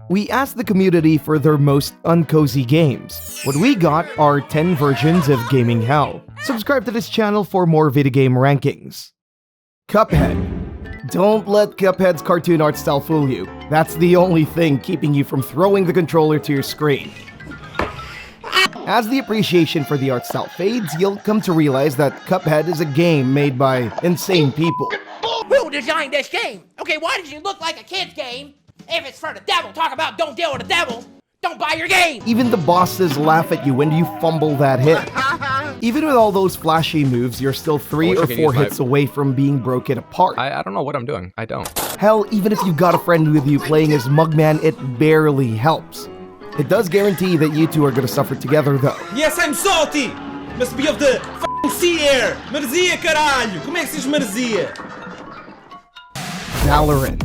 We asked the community for their most uncozy games. What we got are 10 versions of gaming hell. Subscribe to this channel for more video game rankings. Cuphead. Don't let Cuphead's cartoon art style fool you. That's the only thing keeping you from throwing the controller to your screen. As the appreciation for the art style fades, you'll come to realize that Cuphead is a game made by insane people. Who designed this game? Okay, why does it look like a kid's game? If it's for the devil, talk about don't deal with the devil. Don't buy your game. Even the bosses laugh at you when you fumble that hit. Even with all those flashy moves, you're still 3 or 4 hits away from being broken apart. I don't know what I'm doing. I don't. Hell, even if you got a friend with you playing as Mugman, it barely helps. It does guarantee that you two are gonna suffer together though. Yes, I'm salty! Must be of the f***ing sea air! Marzia, caralho! Como é que se diz marzia? Valorant.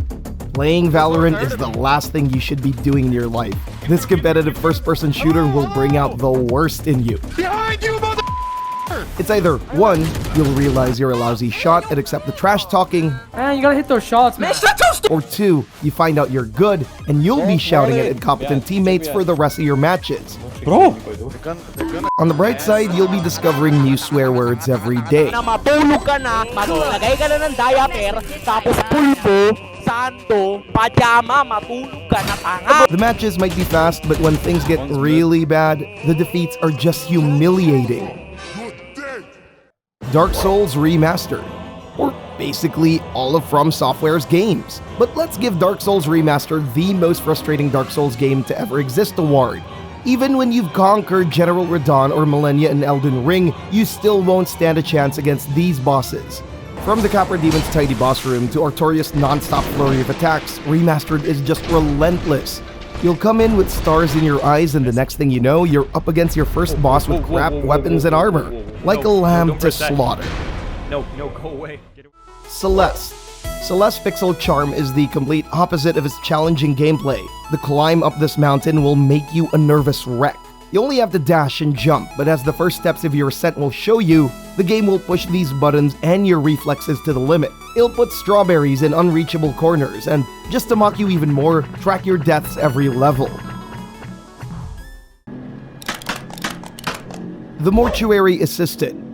Playing Valorant is the last thing you should be doing in your life. This competitive first-person shooter will bring out the worst in you. Behind you, mother***! It's either 1, you'll realize you're a lousy shot and accept the trash talking. Man, you gotta hit those shots, man. Or 2, you find out you're good and you'll be shouting at incompetent teammates for the rest of your matches. Bro! On the bright side, you'll be discovering new swear words every day. Matulog ka na, maglagay ka na ng diaper, tapos pulpo, santo, pajama, matulog ka na tanga. The matches might be fast, but when things get really bad, the defeats are just humiliating. Dark Souls Remastered, or basically all of From Software's games. But let's give Dark Souls Remastered the most frustrating Dark Souls game to ever exist award. Even when you've conquered General Radon or Millennia in Elden Ring, you still won't stand a chance against these bosses. From the Copper Demon's tidy boss room to Artorias' non-stop flurry of attacks, Remastered is just relentless. You'll come in with stars in your eyes and the next thing you know, you're up against your first boss with crap weapons and armor, like a lamb to slaughter. No, go away. Celeste. Celeste's pixel charm is the complete opposite of its challenging gameplay. The climb up this mountain will make you a nervous wreck. You only have to dash and jump, but as the first steps of your ascent will show you, the game will push these buttons and your reflexes to the limit. It'll put strawberries in unreachable corners, and just to mock you even more, track your deaths every level. The Mortuary Assistant.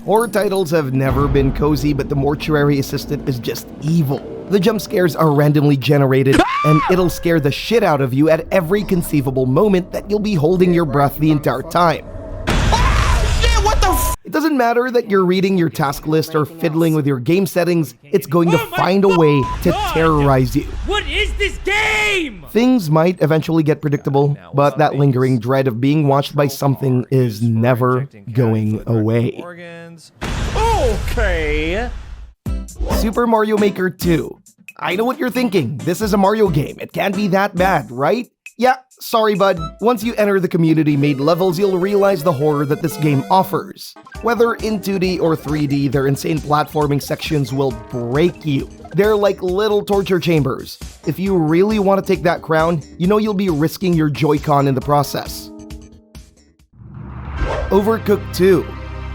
Horror titles have never been cozy, but the Mortuary Assistant is just evil. The jump scares are randomly generated, and it'll scare the shit out of you at every conceivable moment that you'll be holding your breath the entire time. It doesn't matter that you're reading your task list or fiddling with your game settings, it's going to find a way to terrorize you. What is this game? Things might eventually get predictable, but that lingering dread of being watched by something is never going away. Okay! Super Mario Maker 2. I know what you're thinking. This is a Mario game. It can't be that bad, right? Yeah, sorry bud. Once you enter the community-made levels, you'll realize the horror that this game offers. Whether in 2D or 3D, their insane platforming sections will break you. They're like little torture chambers. If you really want to take that crown, you know you'll be risking your Joy-Con in the process. Overcooked 2.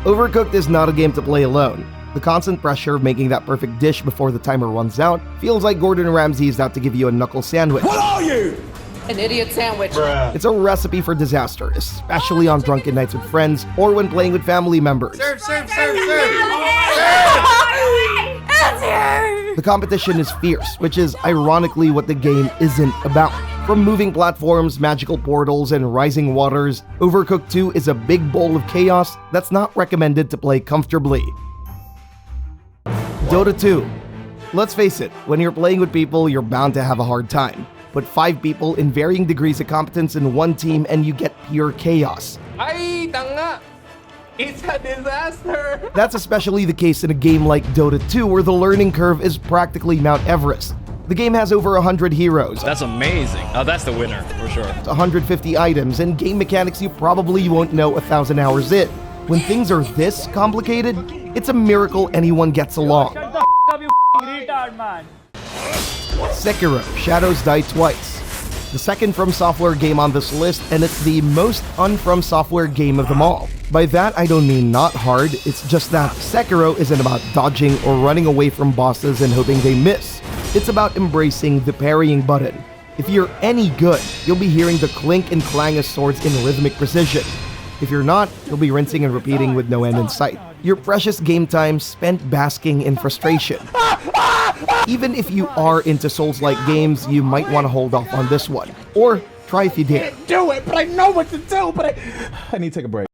Overcooked is not a game to play alone. The constant pressure of making that perfect dish before the timer runs out feels like Gordon Ramsay is out to give you a knuckle sandwich. What are you? An idiot sandwich. Bruh. It's a recipe for disaster, especially on drunken nights with friends or when playing with family members. The competition is fierce, which is ironically what the game isn't about. From moving platforms, magical portals, and rising waters, Overcooked 2 is a big bowl of chaos that's not recommended to play comfortably. DoTA 2. Let's face it, when you're playing with people, you're bound to have a hard time. Put 5 people in varying degrees of competence in one team and you get pure chaos. Ay, tanga! It's a disaster! That's especially the case in a game like DoTA 2, where the learning curve is practically Mount Everest. The game has over 100 heroes. That's amazing. Oh, that's the winner, for sure. 150 items, and game mechanics you probably won't know 1,000 hours in. When things are this complicated, it's a miracle anyone gets along. Shut the up, you retard, man. Sekiro, Shadows Die Twice. The second From Software game on this list, and it's the most un-From Software game of them all. By that, I don't mean not hard, it's just that Sekiro isn't about dodging or running away from bosses and hoping they miss. It's about embracing the parrying button. If you're any good, you'll be hearing the clink and clang of swords in rhythmic precision. If you're not, you'll be rinsing and repeating with no end in sight. Your precious game time spent basking in frustration. Even if you are into Souls-like games, you might want to hold off on this one. Or try if you dare. Do it, but I know what to do, but I need to take a break.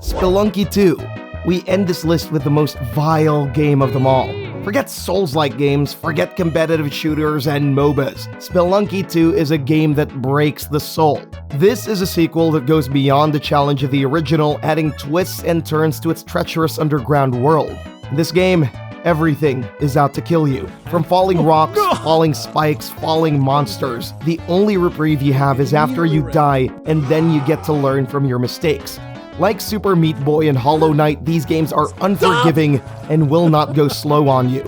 Spelunky 2. We end this list with the most vile game of them all. Forget Souls-like games, forget competitive shooters and MOBAs. Spelunky 2 is a game that breaks the soul. This is a sequel that goes beyond the challenge of the original, adding twists and turns to its treacherous underground world. In this game, everything is out to kill you. From falling rocks, falling spikes, falling monsters. The only reprieve you have is after you die, and then you get to learn from your mistakes. Like Super Meat Boy and Hollow Knight, these games are unforgiving and will not go slow on you.